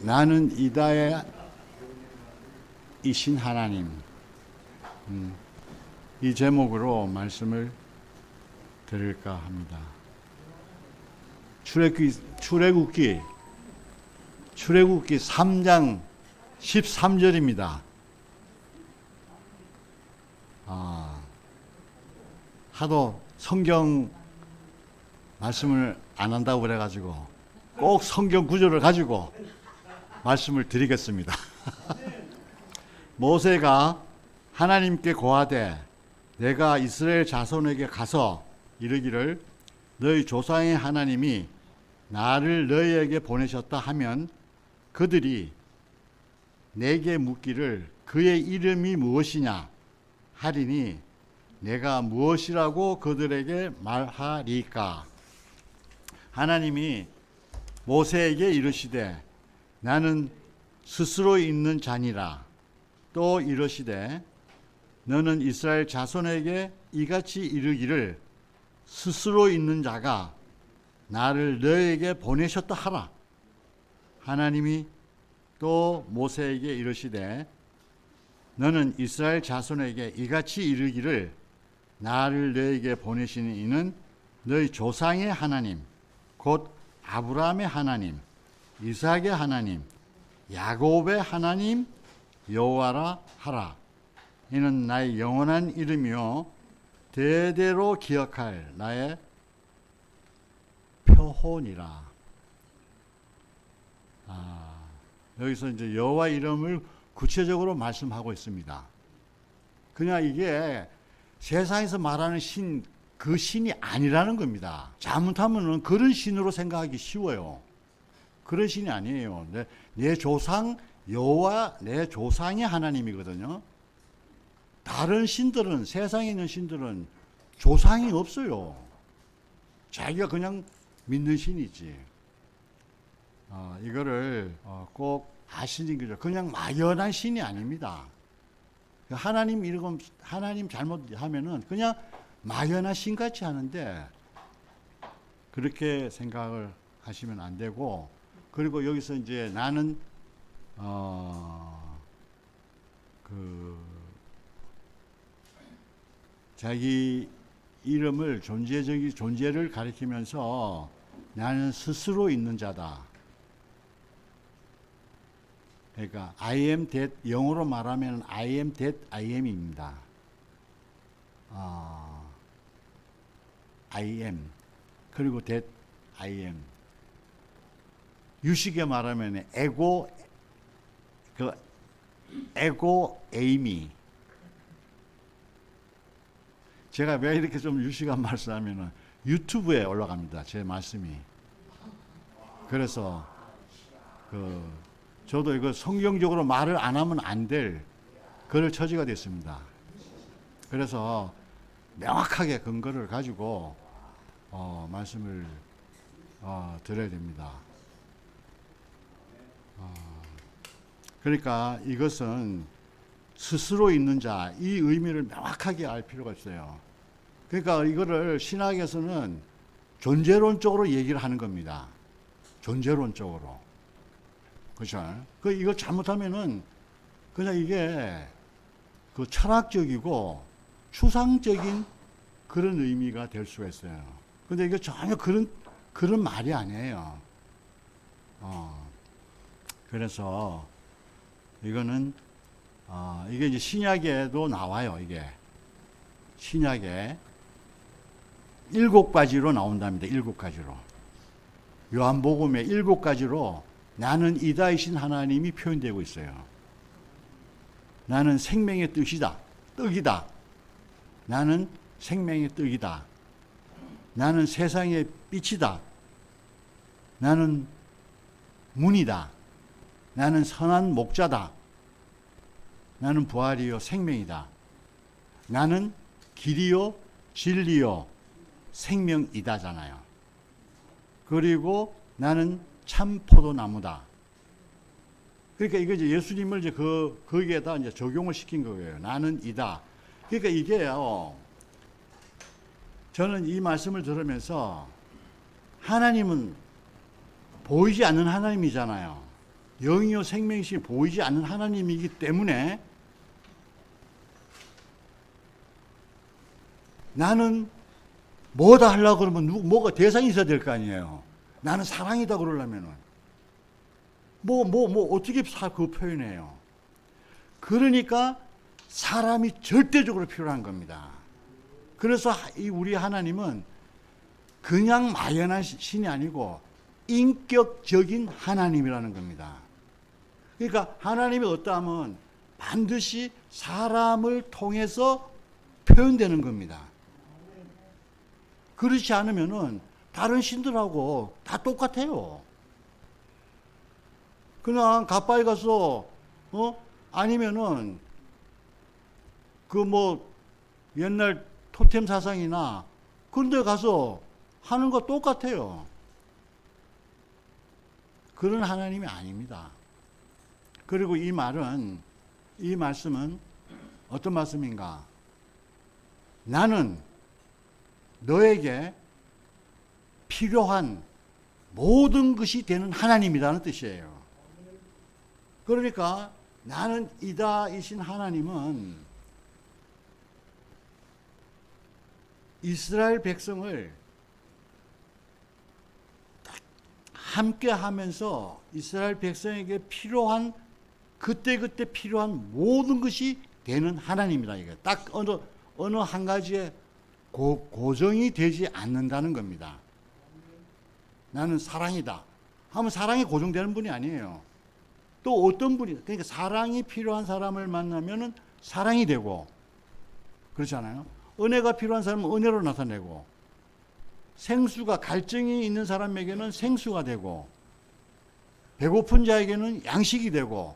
나는 이다의 이신 하나님, 이 제목으로 말씀을 드릴까 합니다. 출애굽기 3장 13절입니다. 하도 성경 말씀을 안 한다고 그래가지고 꼭 성경 구절을 가지고 말씀을 드리겠습니다. 모세가 하나님께 고하되 내가 이스라엘 자손에게 가서 이르기를 너희 조상의 하나님이 나를 너희에게 보내셨다 하면 그들이 내게 묻기를 그의 이름이 무엇이냐 하리니 내가 무엇이라고 그들에게 말하리까. 하나님이 모세에게 이르시되 나는 스스로 있는 자니라. 또 이르시되 너는 이스라엘 자손에게 이같이 이르기를 스스로 있는 자가 나를 너에게 보내셨다 하라. 하나님이 또 모세에게 이르시되 너는 이스라엘 자손에게 이같이 이르기를 나를 너에게 보내신 이는 너희 조상의 하나님 곧 아브라함의 하나님 이삭의 하나님 야곱의 하나님 여호와라 하라. 이는 나의 영원한 이름이요 대대로 기억할 나의 표혼이라. 여기서 이제 여호와 이름을 구체적으로 말씀하고 있습니다. 그냥 이게 세상에서 말하는 신, 그 신이 아니라는 겁니다. 잘못하면은 그런 신으로 생각하기 쉬워요. 그런 신이 아니에요. 내 조상 여호와 내 조상의 하나님이거든요. 다른 신들은, 세상에 있는 신들은 조상이 없어요. 자기가 그냥 믿는 신이지. 이거를 꼭 아시는 거죠. 그냥 막연한 신이 아닙니다. 하나님 이러고 하나님 잘못하면은 그냥 막연한 신같이 하는데 그렇게 생각을 하시면 안 되고, 그리고 여기서 이제 나는 자기 이름을 존재적인 존재를 가리키면서 나는 스스로 있는 자다. 그러니까 I am that, 영어로 말하면 I am that I am입니다. I am 그리고 that I am. 유식에 말하면 에고 에이미. 제가 왜 이렇게 좀 유식한 말씀하면은 유튜브에 올라갑니다. 제 말씀이. 그래서 저도 이거 성경적으로 말을 안 하면 안 될 그럴 처지가 됐습니다. 그래서 명확하게 근거를 가지고 말씀을 드려야 됩니다. 그러니까 이것은 스스로 있는 자, 이 의미를 명확하게 알 필요가 있어요. 그러니까 이거를 신학에서는 존재론적으로 얘기를 하는 겁니다. 존재론적으로. 그렇죠? 이거 잘못하면은 그냥 이게 그 철학적이고 추상적인 그런 의미가 될 수가 있어요. 근데 이거 전혀 그런 말이 아니에요. 그래서 이거는 이게 이제 신약에도 나와요. 이게 신약에 7가지로 나온답니다. 7가지로. 요한복음에 7가지로 나는 이다이신 하나님이 표현되고 있어요. 나는 생명의 떡이다. 나는 생명의 떡이다. 나는 세상의 빛이다. 나는 문이다. 나는 선한 목자다. 나는 부활이요 생명이다. 나는 길이요 진리요 생명이다잖아요. 그리고 나는 참 포도나무다. 그러니까 이거 이제 예수님을 이제 거기에다 이제 적용을 시킨 거예요. 나는 이다. 그러니까 이게요. 저는 이 말씀을 들으면서 하나님은 보이지 않는 하나님이잖아요. 영이요 생명이시 보이지 않는 하나님이기 때문에 나는 뭐다 하려고 그러면 뭐가 대상이 있어야 될 거 아니에요. 나는 사랑이다 그러려면은 어떻게 그 표현해요. 그러니까 사람이 절대적으로 필요한 겁니다. 그래서 우리 하나님은 그냥 막연한 신이 아니고 인격적인 하나님이라는 겁니다. 그러니까 하나님이 어떠하면 반드시 사람을 통해서 표현되는 겁니다. 그렇지 않으면은 다른 신들하고 다 똑같아요. 그냥 가까이 가서 아니면은 옛날 토템 사상이나 그런 데 가서 하는 거 똑같아요. 그런 하나님이 아닙니다. 그리고 이 말씀은 어떤 말씀인가? 나는 너에게 필요한 모든 것이 되는 하나님이라는 뜻이에요. 그러니까 나는 이다이신 하나님은 이스라엘 백성을 함께 하면서 이스라엘 백성에게 필요한 그때그때 필요한 모든 것이 되는 하나님이다. 이게 딱 어느 한 가지에 고정이 되지 않는다는 겁니다. 나는 사랑이다 하면 사랑이 고정되는 분이 아니에요. 또 어떤 분이, 그러니까 사랑이 필요한 사람을 만나면은 사랑이 되고, 그렇잖아요. 은혜가 필요한 사람은 은혜로 나타내고, 생수가 갈증이 있는 사람에게는 생수가 되고, 배고픈 자에게는 양식이 되고,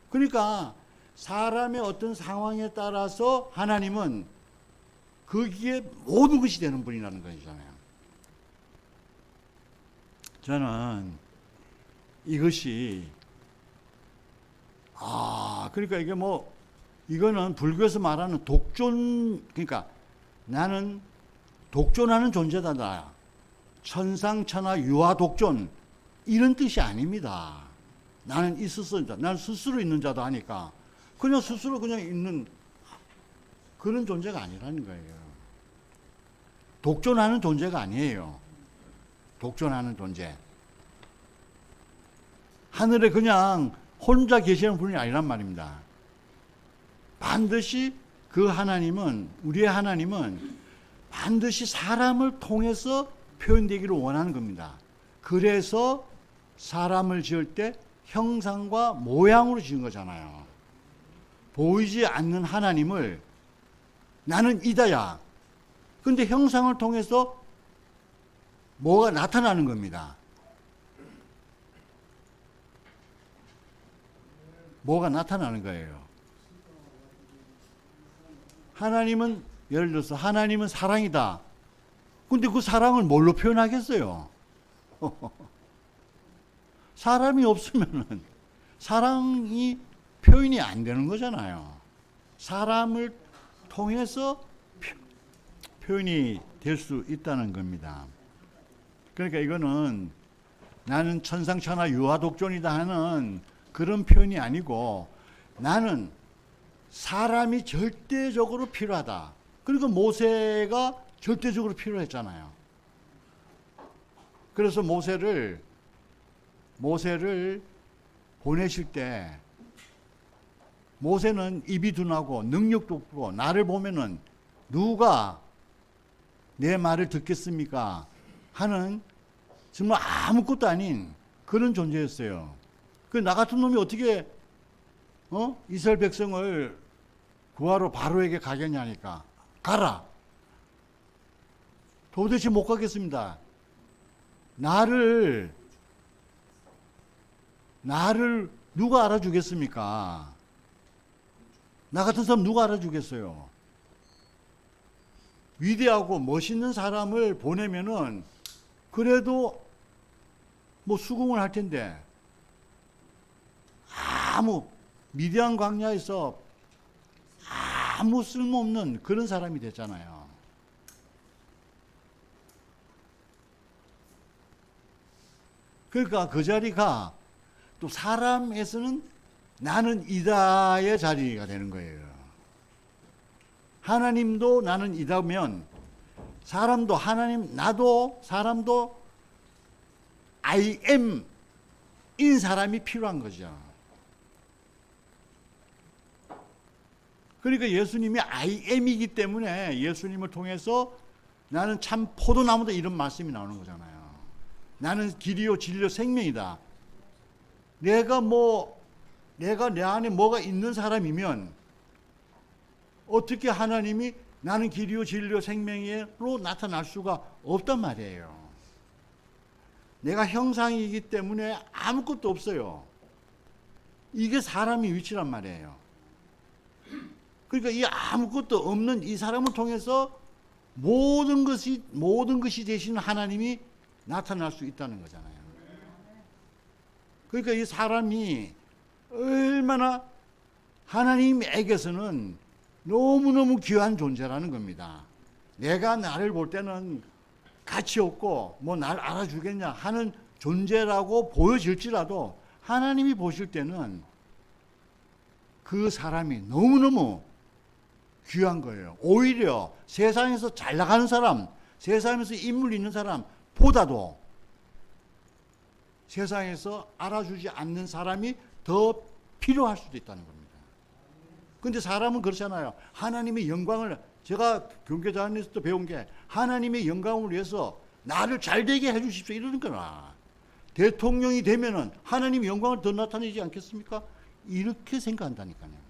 그러니까 사람의 어떤 상황에 따라서 하나님은 거기에 모든 것이 되는 분이라는 것이잖아요. 저는 이것이 그러니까 이거는 불교에서 말하는 그러니까 나는 독존하는 존재다. 천상천하 유아 독존 이런 뜻이 아닙니다. 나는 나는 스스로 있는 자도 하니까 그냥 스스로 그냥 있는 그런 존재가 아니라는 거예요. 독존하는 존재가 아니에요. 독존하는 존재. 하늘에 그냥 혼자 계시는 분이 아니란 말입니다. 반드시 우리의 하나님은 반드시 사람을 통해서 표현되기를 원하는 겁니다. 그래서 사람을 지을 때 형상과 모양으로 지은 거잖아요. 보이지 않는 하나님을 나는 이다야. 근데 형상을 통해서 뭐가 나타나는 겁니다. 뭐가 나타나는 거예요. 하나님은 예를 들어서 하나님은 사랑이다. 근데 그 사랑을 뭘로 표현하겠어요? 사람이 없으면은 사랑이 표현이 안 되는 거잖아요. 사람을 통해서 표현이 될 수 있다는 겁니다. 그러니까 이거는 나는 천상천하 유아독존이다 하는 그런 표현이 아니고 나는 사람이 절대적으로 필요하다. 그리고 모세가 절대적으로 필요했잖아요. 그래서 모세를 보내실 때 모세는 입이 둔하고 능력도 없고 나를 보면은 누가 내 말을 듣겠습니까? 하는 정말 아무것도 아닌 그런 존재였어요. 그 나 같은 놈이 어떻게 이스라엘 백성을 구하러 바로에게 가겠냐니까 가라. 도대체 못 가겠습니다. 나를 누가 알아주겠습니까? 나 같은 사람 누가 알아주겠어요? 위대하고 멋있는 사람을 보내면은 그래도 수긍을 할 텐데 미디안 광야에서 아무 쓸모없는 그런 사람이 됐잖아요. 그러니까 그 자리가 또 사람에서는 나는 이다의 자리가 되는 거예요. 하나님도 나는 이다면 사람도 하나님, 나도 사람도 I am 인 사람이 필요한 거죠. 그러니까 예수님이 I am이기 때문에 예수님을 통해서 나는 참 포도나무다 이런 말씀이 나오는 거잖아요. 나는 길이요 진리요 생명이다. 내가 내 안에 뭐가 있는 사람이면 어떻게 하나님이 나는 길이요 진리요 생명이로 나타날 수가 없단 말이에요. 내가 형상이기 때문에 아무것도 없어요. 이게 사람의 위치란 말이에요. 그러니까 이 아무것도 없는 이 사람을 통해서 모든 것이 되시는 하나님이 나타날 수 있다는 거잖아요. 그러니까 이 사람이 얼마나 하나님에게서는 너무너무 귀한 존재라는 겁니다. 내가 나를 볼 때는 가치 없고 뭐 날 알아주겠냐 하는 존재라고 보여질지라도 하나님이 보실 때는 그 사람이 너무너무 귀한 거예요. 오히려 세상에서 잘 나가는 사람, 세상에서 인물 있는 사람보다도 세상에서 알아주지 않는 사람이 더 필요할 수도 있다는 겁니다. 근데 사람은 그렇잖아요. 하나님의 영광을, 제가 경계자님에서도 배운 게 하나님의 영광을 위해서 나를 잘되게 해주십시오 이러는 거나, 대통령이 되면은 하나님의 영광을 더 나타내지 않겠습니까? 이렇게 생각한다니까요.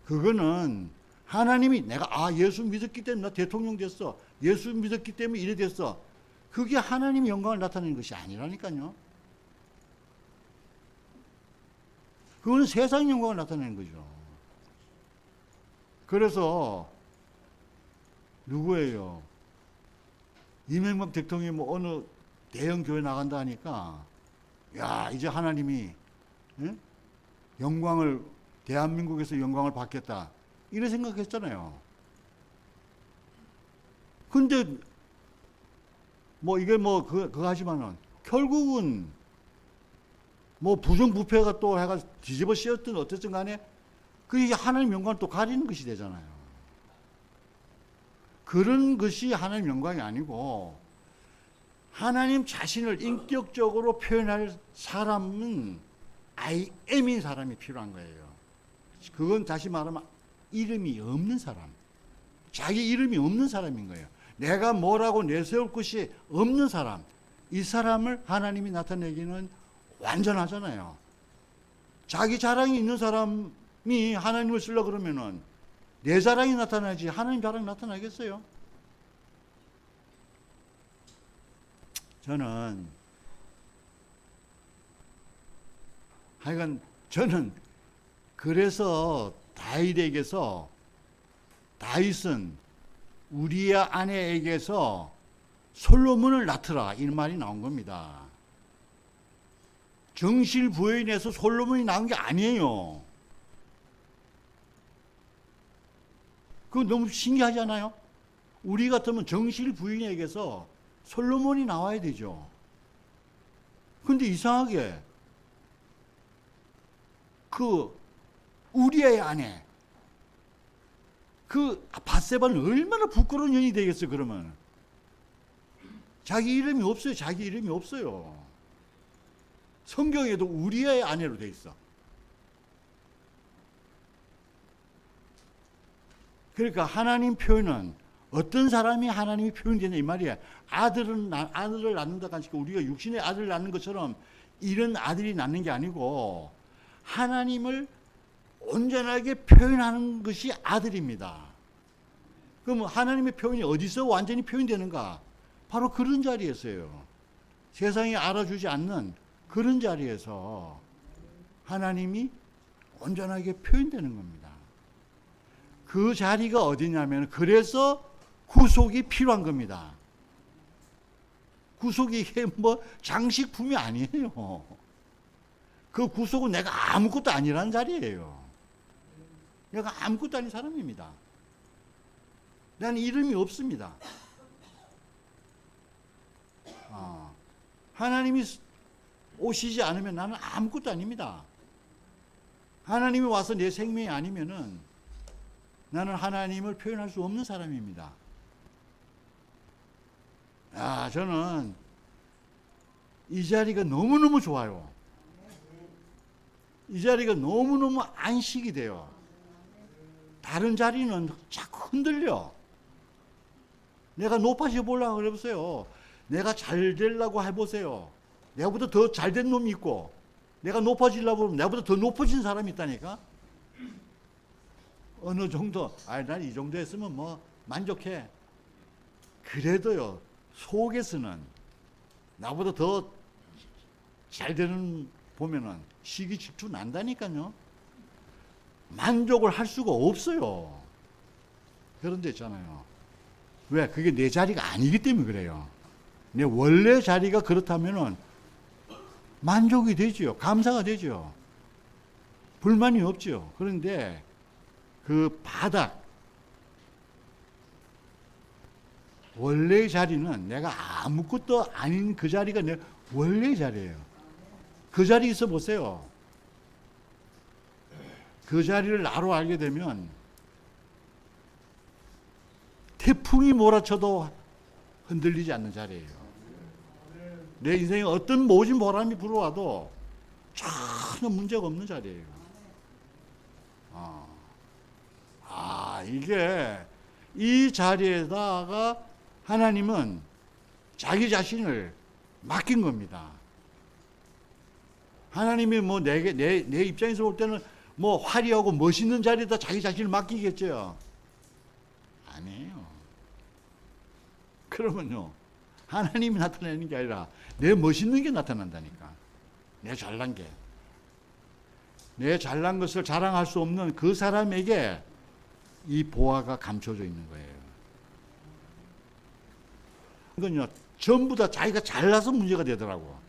그거는 하나님이 내가 예수 믿었기 때문에 나 대통령 됐어, 예수 믿었기 때문에 이래 됐어, 그게 하나님의 영광을 나타내는 것이 아니라니까요. 그거는 세상의 영광을 나타내는 거죠. 그래서 누구예요? 이명박 대통령이 뭐 어느 대형 교회 나간다 하니까 야 이제 하나님이 영광을, 대한민국에서 영광을 받겠다 이런 생각했잖아요. 근데 뭐 이게 뭐 그거 하지만은 결국은 뭐 부정부패가 또 해가 뒤집어 씌웠든 어쨌든 간에 그게 하나님 영광을 또 가리는 것이 되잖아요. 그런 것이 하나님 영광이 아니고 하나님 자신을 인격적으로 표현할 사람은 I am인 사람이 필요한 거예요. 그건 다시 말하면 이름이 없는 사람, 자기 이름이 없는 사람인 거예요. 내가 뭐라고 내세울 것이 없는 사람, 이 사람을 하나님이 나타내기는 완전하잖아요. 자기 자랑이 있는 사람이 하나님을 쓰려고 그러면은 내 자랑이 나타나지 하나님 자랑이 나타나겠어요? 저는 그래서 다윗은 우리의 아내에게서 솔로몬을 낳더라 이 말이 나온 겁니다. 정실 부인에서 솔로몬이 나온 게 아니에요. 그거 너무 신기하지 않아요? 우리 같으면 정실 부인에게서 솔로몬이 나와야 되죠. 근데 이상하게 그 우리의 아내 그 밧세바는 얼마나 부끄러운 년이 되겠어요. 그러면 자기 이름이 없어요. 자기 이름이 없어요. 성경에도 우리의 아내로 돼 있어. 그러니까 하나님 표현은 어떤 사람이 하나님이 표현되냐 이 말이야. 아들을 낳는다고 하니까 우리가 육신의 아들을 낳는 것처럼 이런 아들이 낳는 게 아니고 하나님을 온전하게 표현하는 것이 아들입니다. 그럼 하나님의 표현이 어디서 완전히 표현되는가? 바로 그런 자리에서요. 세상이 알아주지 않는 그런 자리에서 하나님이 온전하게 표현되는 겁니다. 그 자리가 어디냐면 그래서 구속이 필요한 겁니다. 구속이 이게 뭐 장식품이 아니에요. 그 구속은 내가 아무것도 아니라는 자리예요. 내가 아무것도 아닌 사람입니다. 나는 이름이 없습니다. 하나님이 오시지 않으면 나는 아무것도 아닙니다. 하나님이 와서 내 생명이 아니면은 나는 하나님을 표현할 수 없는 사람입니다. 저는 이 자리가 너무너무 좋아요. 이 자리가 너무너무 안식이 돼요. 다른 자리는 자꾸 흔들려. 내가 높아져 보려고 해보세요. 내가 잘 되려고 해보세요. 내가보다 더 잘된 놈이 있고, 내가 높아지려고 하면 내가보다 더 높아진 사람이 있다니까. 어느 정도, 난 이 정도 했으면 뭐 만족해. 그래도요, 속에서는 나보다 더 잘 되는 보면은 시기 질투 난다니까요. 만족을 할 수가 없어요. 그런 데 있잖아요. 왜? 그게 내 자리가 아니기 때문에 그래요. 내 원래 자리가 그렇다면은 만족이 되죠. 감사가 되죠. 불만이 없죠. 그런데 그 바닥, 원래의 자리는 내가 아무것도 아닌 그 자리가 내 원래의 자리예요. 그 자리에 있어 보세요. 그 자리를 나로 알게 되면 태풍이 몰아쳐도 흔들리지 않는 자리예요. 내 인생에 어떤 모진 바람이 불어와도 전혀 문제가 없는 자리예요. 이게 이 자리에다가 하나님은 자기 자신을 맡긴 겁니다. 하나님이 뭐 내 입장에서 볼 때는 뭐 화려하고 멋있는 자리에다 자기 자신을 맡기겠죠. 아니에요. 그러면요, 하나님이 나타내는 게 아니라 내 멋있는 게 나타난다니까. 내 잘난 게. 내 잘난 것을 자랑할 수 없는 그 사람에게 이 보화가 감춰져 있는 거예요. 이건요, 전부 다 자기가 잘나서 문제가 되더라고.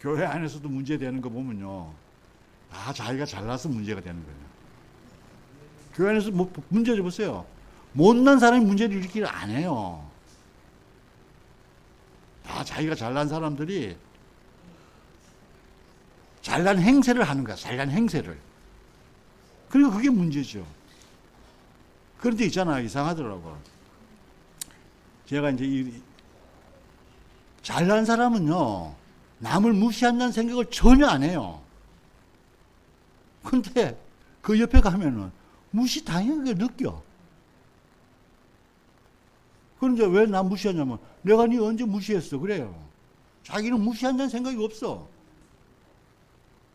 교회 안에서도 문제되는 거 보면요, 다 자기가 잘나서 문제가 되는 거예요. 교회 안에서 뭐 문제 좀 보세요. 못난 사람이 문제를 일으키려 안 해요. 다 자기가 잘난 사람들이 잘난 행세를 하는 거야. 잘난 행세를. 그러니까 그게 문제죠. 그런데 있잖아, 이상하더라고. 제가 이제 잘난 사람은요, 남을 무시한다는 생각을 전혀 안 해요. 근데 그 옆에 가면은 무시당하게 느껴. 그런데 왜 나 무시하냐면, 내가 네 언제 무시했어? 그래요. 자기는 무시한다는 생각이 없어.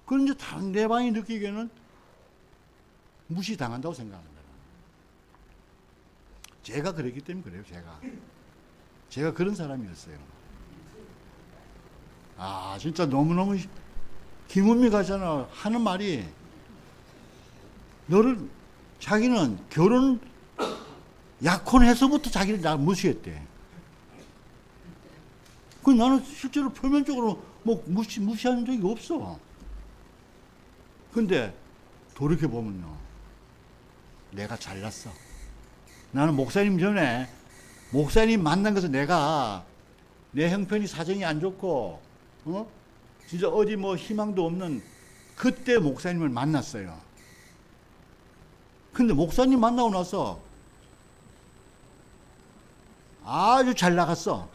그런데 상대방이 느끼기에는 무시당한다고 생각하는 거예요. 제가 그랬기 때문에 그래요, 제가 그런 사람이었어요. 진짜 너무너무 김은미가 하잖아. 하는 말이, 자기는 결혼 약혼해서부터 자기를 나 무시했대. 나는 실제로 표면적으로 뭐 무시하는 적이 없어. 근데 돌이켜보면요, 내가 잘났어. 나는 목사님 전에, 목사님 만난 것은 내가 내 형편이 사정이 안 좋고, 진짜 어디 뭐 희망도 없는 그때 목사님을 만났어요. 근데 목사님 만나고 나서 아주 잘 나갔어.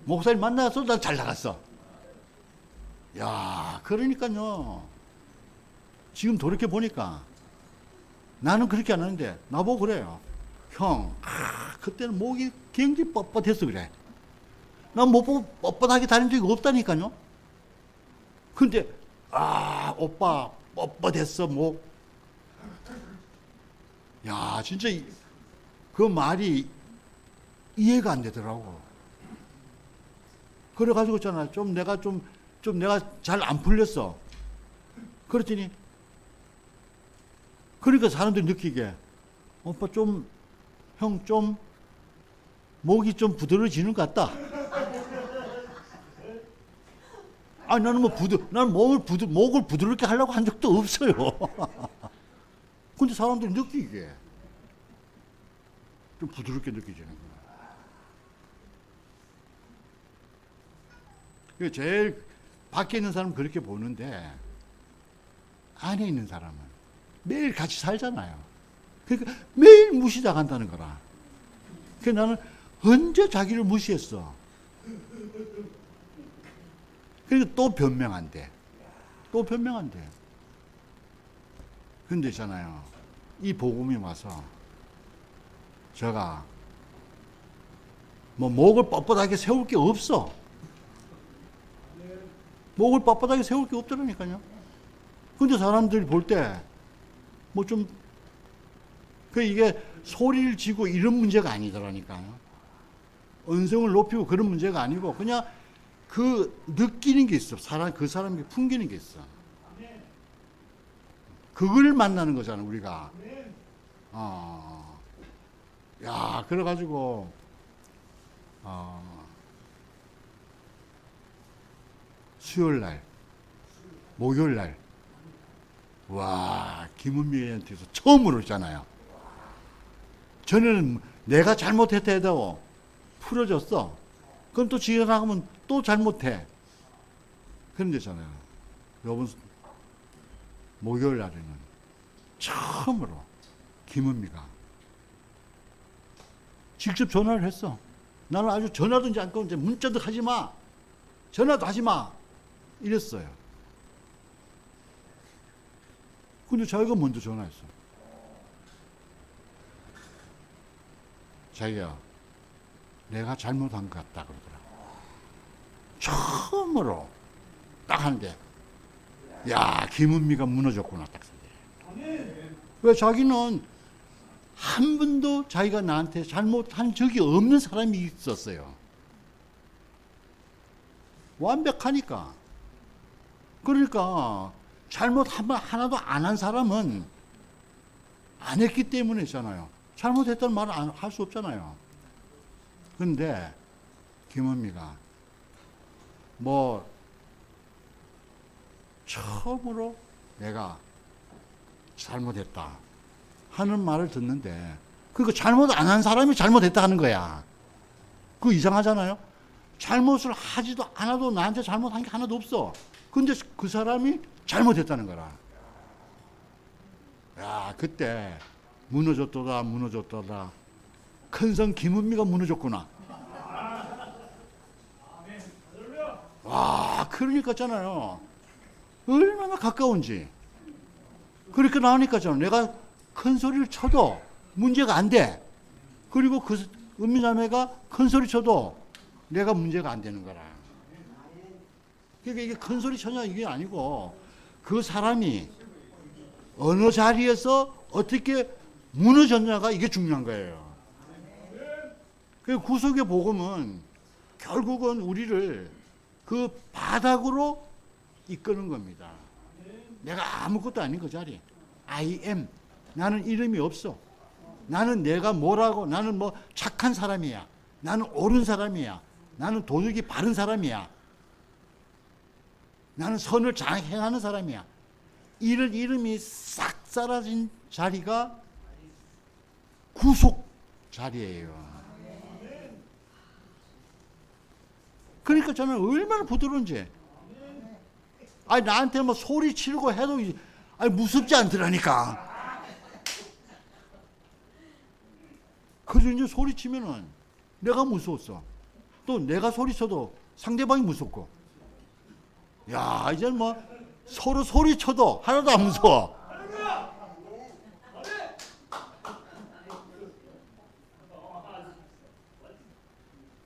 목사님 만나서 나 잘 나갔어. 그러니까요. 지금 돌이켜 보니까 나는 그렇게 안 하는데 나보고 그래요. 형, 그때는 목이 굉장히 뻣뻣했어 그래. 난 못 보고 뻣뻣하게 다닌 적이 없다니까요. 근데 오빠 뻣뻣했어 목. 진짜 그 말이 이해가 안 되더라고. 그래가지고 있잖아, 내가 잘 안 풀렸어. 그랬더니, 그러니까 사람들이 느끼게, 오빠 형 목이 좀 부드러워지는 것 같다. 나는 나는 목을 부드럽게 하려고 한 적도 없어요. 근데 사람들이 느끼게 좀 부드럽게 느껴지는 거야. 그 제일 밖에 있는 사람은 그렇게 보는데 안에 있는 사람은 매일 같이 살잖아요. 그러니까 매일 무시당한다는 거라. 그래서 나는 언제 자기를 무시했어? 그러니까 또 변명한대. 또 변명한대. 근데 있잖아요. 이 복음이 와서 제가 뭐 목을 뻣뻣하게 세울 게 없어. 목을 뻣뻣하게 세울 게 없더라니까요. 근데 사람들이 볼 때 뭐 좀 그 이게 소리를 지고 이런 문제가 아니더라니까요. 언성을 높이고 그런 문제가 아니고 그냥 그 느끼는 게 있어. 그 사람이 풍기는 게 있어. 그걸 만나는 거잖아, 우리가. 야, 그래가지고, 수요일 날, 목요일 날, 와, 김은미한테서 처음으로 있잖아요. 저는 내가 잘못했다 해도 풀어줬어. 그럼 또 지가 나가면 또 잘못해. 그런 데잖아요. 요번 목요일 날에는 처음으로 김은미가 직접 전화를 했어. 나는 아주 전화든지 안 끊는데 문자도 하지 마. 전화도 하지 마. 이랬어요. 근데 자기가 먼저 전화했어. 자기야, 내가 잘못한 것 같다 그러더라. 처음으로 딱 하는데, 야, 김은미가 무너졌구나 딱 생각해. 왜 자기는 한 번도 자기가 나한테 잘못한 적이 없는 사람이 있었어요. 완벽하니까. 그러니까 잘못 하나도 안 한 사람은 안 했기 때문이잖아요. 잘못했다는 말을 할 수 없잖아요. 근데 김은미가 뭐 처음으로 내가 잘못했다 하는 말을 듣는데 그러니까 잘못 안 한 사람이 잘못했다 하는 거야. 그거 이상하잖아요. 잘못을 하지도 않아도 나한테 잘못한 게 하나도 없어. 근데 그 사람이 잘못했다는 거라. 야, 그때 무너졌도다 무너졌도다. 큰성 김은미가 무너졌구나. 와, 그러니까 있잖아요. 얼마나 가까운지. 그렇게 나오니까 잖아. 내가 큰 소리를 쳐도 문제가 안 돼. 그리고 그 은미자매가 큰 소리 쳐도 내가 문제가 안 되는 거라. 그러니까 이게 큰 소리 쳐냐 이게 아니고 그 사람이 어느 자리에서 어떻게 무너졌냐가 이게 중요한 거예요. 그 구속의 복음은 결국은 우리를 그 바닥으로 이끄는 겁니다. 내가 아무것도 아닌 그 자리. I am. 나는 이름이 없어. 나는 내가 뭐라고, 나는 뭐 착한 사람이야. 나는 옳은 사람이야. 나는 도덕이 바른 사람이야. 나는 선을 잘 행하는 사람이야. 이런 이름이 싹 사라진 자리가 구속 자리예요. 그러니까 저는 얼마나 부드러운지. 아니, 나한테 뭐 소리 치르고 해도 아니, 무섭지 않더라니까. 그래서 이제 소리 치면은 내가 무서웠어. 또 내가 소리 쳐도 상대방이 무섭고. 야, 이제 뭐 서로 소리 쳐도 하나도 안 무서워.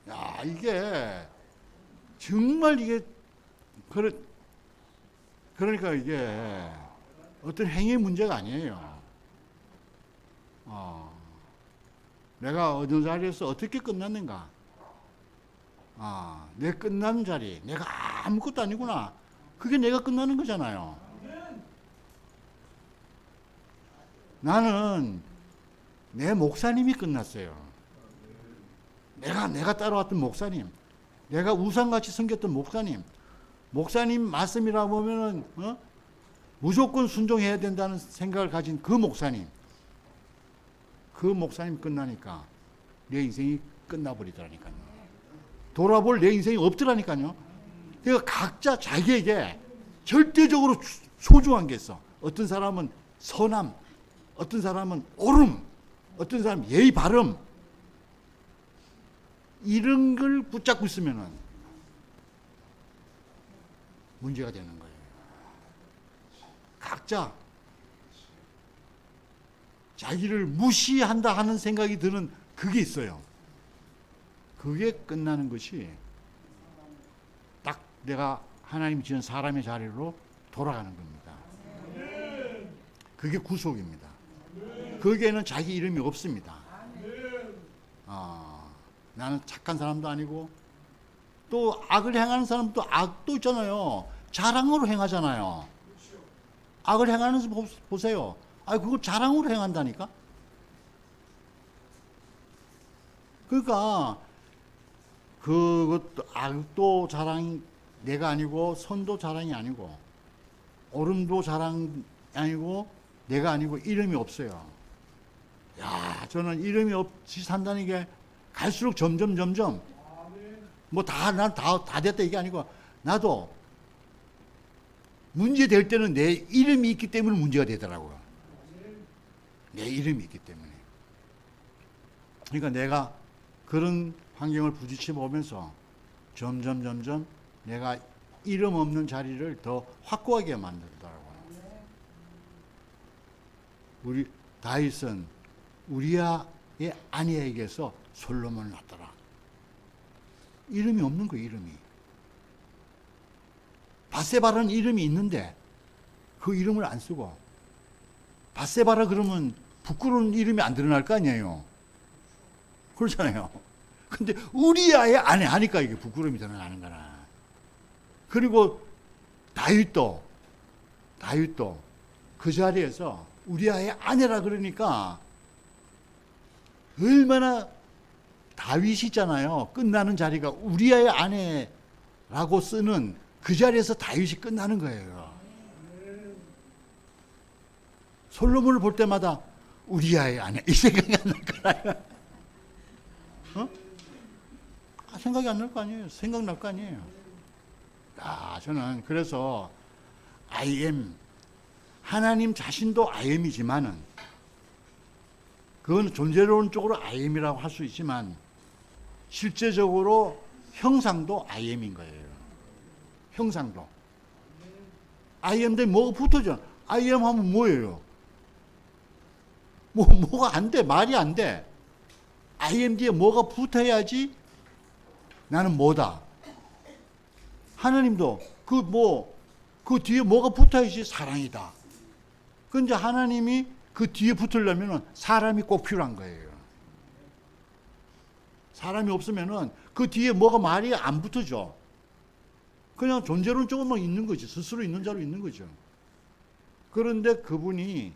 야, 이게 정말 이게 그러니까 이게 어떤 행위의 문제가 아니에요. 내가 어느 자리에서 어떻게 끝났는가? 내 끝난 자리, 내가 아무것도 아니구나. 그게 내가 끝나는 거잖아요. 나는 내 목사님이 끝났어요. 내가 따라왔던 목사님, 내가 우상같이 섬겼던 목사님 말씀이라 보면은 무조건 순종해야 된다는 생각을 가진 그 목사님 끝나니까 내 인생이 끝나버리더라니까요. 돌아볼 내 인생이 없더라니까요. 그러니까 각자 자기에게 절대적으로 소중한 게 있어. 어떤 사람은 선함, 어떤 사람은 옳음, 어떤 사람은 예의 바름. 이런 걸 붙잡고 있으면은 문제가 되는 거예요. 각자 자기를 무시한다 하는 생각이 드는 그게 있어요. 그게 끝나는 것이 딱 내가 하나님 지은 사람의 자리로 돌아가는 겁니다. 그게 구속입니다. 거기에는 자기 이름이 없습니다. 나는 착한 사람도 아니고, 또 악을 행하는 사람도 악도 있잖아요. 자랑으로 행하잖아요. 악을 행하는 사람 보세요. 그걸 자랑으로 행한다니까? 그러니까 그것도 악도 자랑이 내가 아니고, 선도 자랑이 아니고, 옳음도 자랑이 아니고, 내가 아니고, 이름이 없어요. 저는 이름이 없이 산다는 게 갈수록 점점 뭐 난 다 됐다 이게 아니고, 나도 문제 될 때는 내 이름이 있기 때문에 문제가 되더라고요. 내 이름이 있기 때문에. 그러니까 내가 그런 환경을 부딪혀 보면서 점점 내가 이름 없는 자리를 더 확고하게 만들더라고요. 우리 다윗은 우리아의 아내에게서 솔로몬을 낳더라. 이름이 없는 거예요, 이름이. 바세바라는 이름이 있는데 그 이름을 안 쓰고, 바세바라 그러면 부끄러운 이름이 안 드러날 거 아니에요. 그렇잖아요. 근데 우리아의 아내 하니까 이게 부끄러움이 드러나는 거나. 그리고 다윗도 그 자리에서 우리아의 아내라 그러니까 얼마나, 다윗이 있잖아요. 끝나는 자리가 우리아의 아내라고 쓰는 그 자리에서 다윗이 끝나는 거예요. 솔로몬을 볼 때마다 우리아의 아내 이 생각이 안 날까요? 생각이 안 날 거 아니에요. 생각날 거 아니에요. 저는 그래서 I am, 하나님 자신도 I am이지만은, 그건 존재론적으로 I am이라고 할 수 있지만 실제적으로 형상도 I am인 거예요. 형상도 I am인데 뭐가 붙어져. I am 하면 뭐예요? 뭐가 안 돼. 말이 안 돼. I am 뒤에 뭐가 붙어야지 나는 뭐다. 하나님도 그 뒤에 뭐가 붙어야지 사랑이다. 근데 하나님이 그 뒤에 붙으려면 사람이 꼭 필요한 거예요. 사람이 없으면은 그 뒤에 뭐가 말이 안 붙어져. 그냥 존재론적으로만 있는 거지. 스스로 있는 자로 있는 거죠. 그런데 그분이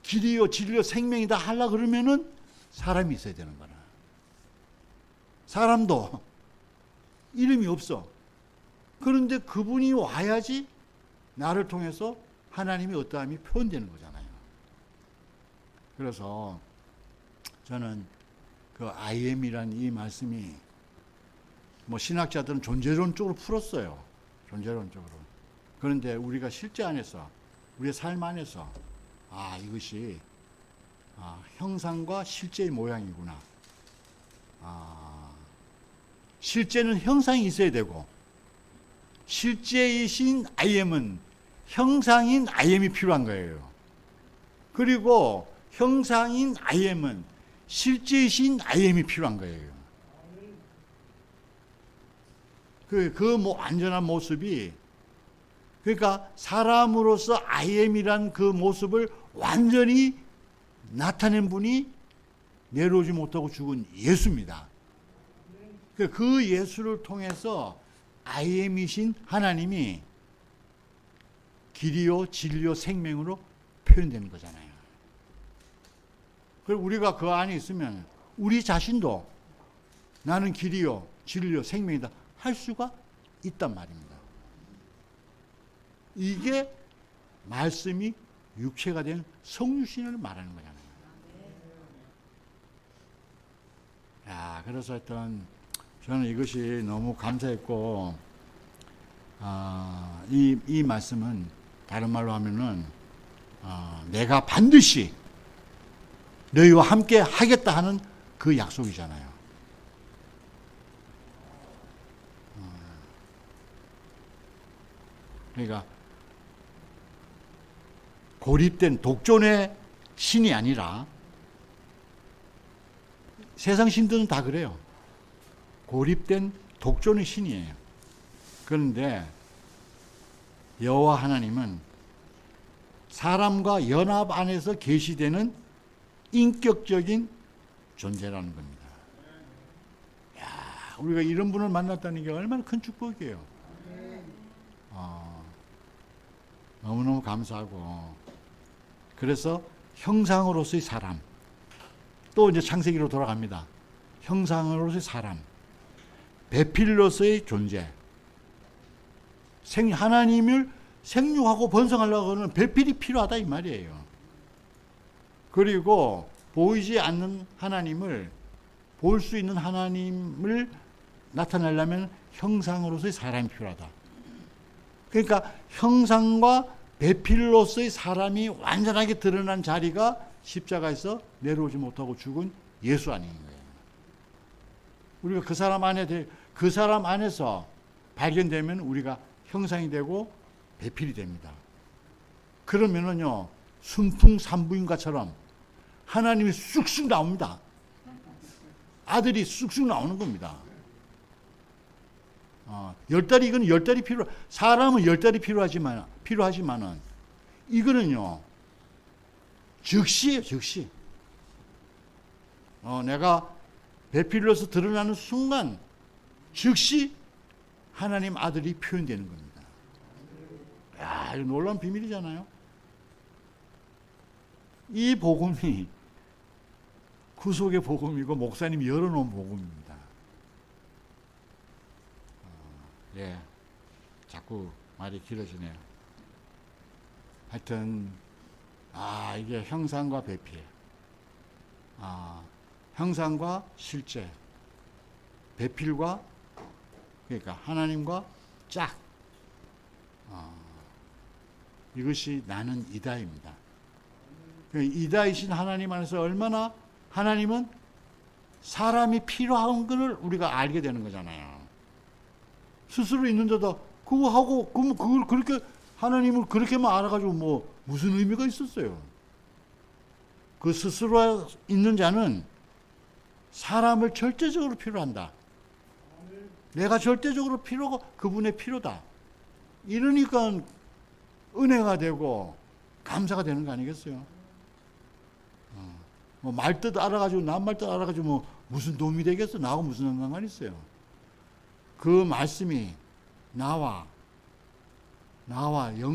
길이요 진리요 생명이다 하려 그러면은 사람이 있어야 되는 거라. 사람도 이름이 없어. 그런데 그분이 와야지 나를 통해서 하나님의 어떠함이 표현되는 거잖아요. 그래서 저는 그 I am이라는 이 말씀이, 뭐 신학자들은 존재론적으로 풀었어요. 존재론적으로. 그런데 우리가 실제 안에서, 우리의 삶 안에서 이것이 형상과 실제의 모양이구나. 실제는 형상이 있어야 되고, 실제이신 I am은 형상인 I am이 필요한 거예요. 그리고 형상인 I am은 실제이신 I am이 필요한 거예요. 그 완전한 모습이, 그러니까 사람으로서 I am이란 그 모습을 완전히 나타낸 분이 내려오지 못하고 죽은 예수입니다. 그 예수를 통해서 I am이신 하나님이 길이요 진리요 생명으로 표현되는 거잖아요. 그리고 우리가 그 안에 있으면 우리 자신도 나는 길이요 진리요 생명이다 할 수가 있단 말입니다. 이게 말씀이 육체가 된 성육신을 말하는 거잖아요. 그래서 하여튼 저는 이것이 너무 감사했고, 이 말씀은 다른 말로 하면은 내가 반드시 너희와 함께 하겠다 하는 그 약속이잖아요. 그러니까 고립된 독존의 신이 아니라 세상 신들은 다 그래요. 고립된 독존의 신이에요. 그런데 여호와 하나님은 사람과 연합 안에서 계시되는 인격적인 존재라는 겁니다. 야, 우리가 이런 분을 만났다는 게 얼마나 큰 축복이에요. 너무너무 감사하고, 그래서 형상으로서의 사람, 또 이제 창세기로 돌아갑니다. 형상으로서의 사람, 배필로서의 존재, 하나님을 생육하고 번성하려고 하는 배필이 필요하다 이 말이에요. 그리고 보이지 않는 하나님을, 볼 수 있는 하나님을 나타내려면 형상으로서의 사람이 필요하다. 그러니까 형상과 배필로서의 사람이 완전하게 드러난 자리가 십자가에서 내려오지 못하고 죽은 예수 아닌 거예요. 우리가 그 사람 안에서 발견되면 우리가 형상이 되고 배필이 됩니다. 그러면은요, 순풍산부인과처럼 하나님이 쑥쑥 나옵니다. 아들이 쑥쑥 나오는 겁니다. 10달이, 이건 10달이 사람은 10달이 필요하지만은, 이거는요, 즉시예요, 즉시. 내가 배필로서 드러나는 순간, 즉시 하나님 아들이 표현되는 겁니다. 야, 이거 놀라운 비밀이잖아요. 이 복음이 구속의 복음이고, 목사님이 열어놓은 복음입니다. 예, 자꾸 말이 길어지네요. 하여튼 이게 형상과 배필, 형상과 실제, 배필과, 그러니까 하나님과 짝, 이것이 나는 이다입니다. 이다이신 하나님 안에서 얼마나 하나님은 사람이 필요한 것을 우리가 알게 되는 거잖아요. 스스로 있는데도 그거 하고, 그걸 그렇게, 하나님을 그렇게만 알아가지고 무슨 의미가 있었어요? 그 스스로 있는 자는 사람을 절대적으로 필요한다. 내가 절대적으로 그분의 필요다. 이러니까 은혜가 되고 감사가 되는 거 아니겠어요? 말뜻 알아가지고, 남 말뜻 알아가지고 무슨 도움이 되겠어? 나하고 무슨 상관이 있어요? 그 말씀이 나와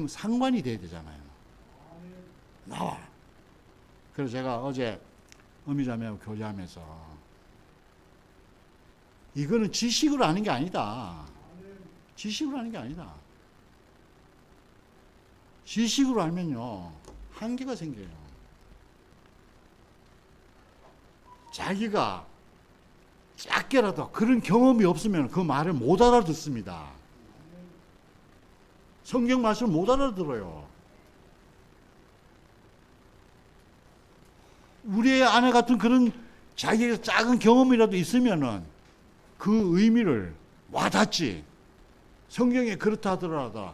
상관이 돼야 되잖아요. 나와. 그래서 제가 어제 어미자매하고 교제하면서, 이거는 지식으로 아는 게 아니다. 지식으로 아는 게 아니다. 지식으로 알면요, 한계가 생겨요. 자기가 작게라도 그런 경험이 없으면 그 말을 못 알아듣습니다. 성경 말씀을 못 알아들어요. 우리의 아내 같은 그런 자기의 작은 경험이라도 있으면은 그 의미를 와닿지. 성경에 그렇다 하더라도,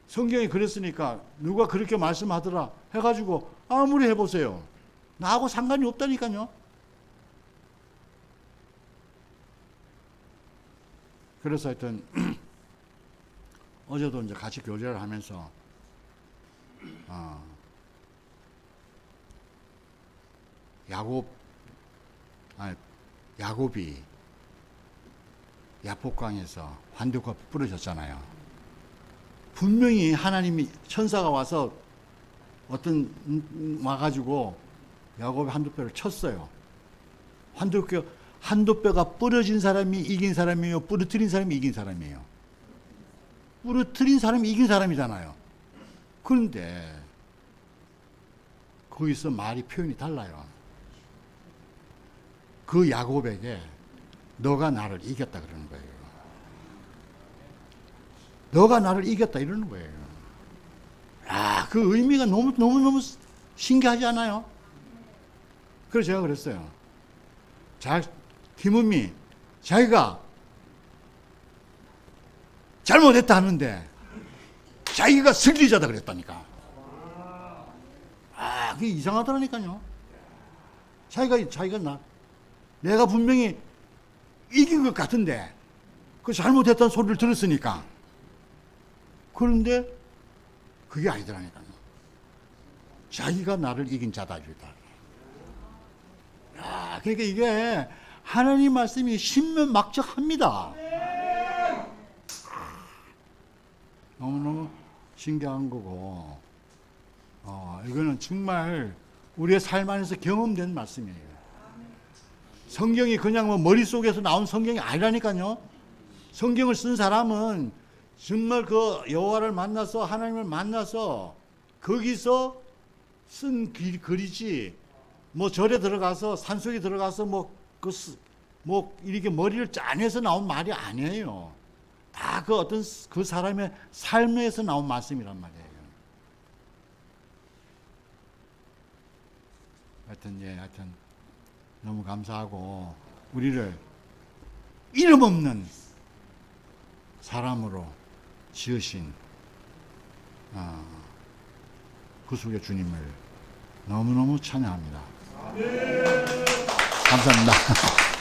성경이 그랬으니까 누가 그렇게 말씀하더라 해가지고 아무리 해보세요. 나하고 상관이 없다니까요. 그래서 하여튼 어제도 이제 같이 교제를 하면서 야곱이 야복강에서 환도가 부러졌잖아요. 분명히 하나님이 천사가 와서 와가지고 야곱의 한두뼈를 쳤어요. 한두뼈가 부러진 사람이 이긴 사람이에요? 부러뜨린 사람이 이긴 사람이에요? 부러뜨린 사람이 이긴 사람이잖아요. 그런데 거기서 표현이 달라요. 그 야곱에게 너가 나를 이겼다 그러는 거예요. 너가 나를 이겼다 이러는 거예요. 아, 그 의미가 너무 신기하지 않아요? 그래서 제가 그랬어요. 김은미, 자기가 잘못했다 하는데 자기가 승리자다 그랬다니까. 아, 그게 이상하더라니까요. 자기가 내가 분명히 이긴 것 같은데 그 잘못했다는 소리를 들었으니까. 그런데 그게 아니더라니까요. 자기가 나를 이긴 자다 이랬다. 야, 그러니까 이게 하나님 말씀이 신면막적합니다. 너무너무 신기한 거고, 이거는 정말 우리의 삶 안에서 경험된 말씀이에요. 성경이 그냥 뭐 머릿속에서 나온 성경이 아니라니까요. 성경을 쓴 사람은 정말 그 여호와를 만나서 하나님을 만나서 거기서 쓴 글이지, 뭐 절에 들어가서 산속에 들어가서 뭐 이렇게 머리를 짜내서 나온 말이 아니에요. 다 그 어떤 그 사람의 삶에서 나온 말씀이란 말이에요. 하여튼 너무 감사하고 우리를 이름 없는 사람으로 지으신 구속의 주님을 너무너무 찬양합니다. 감사합니다.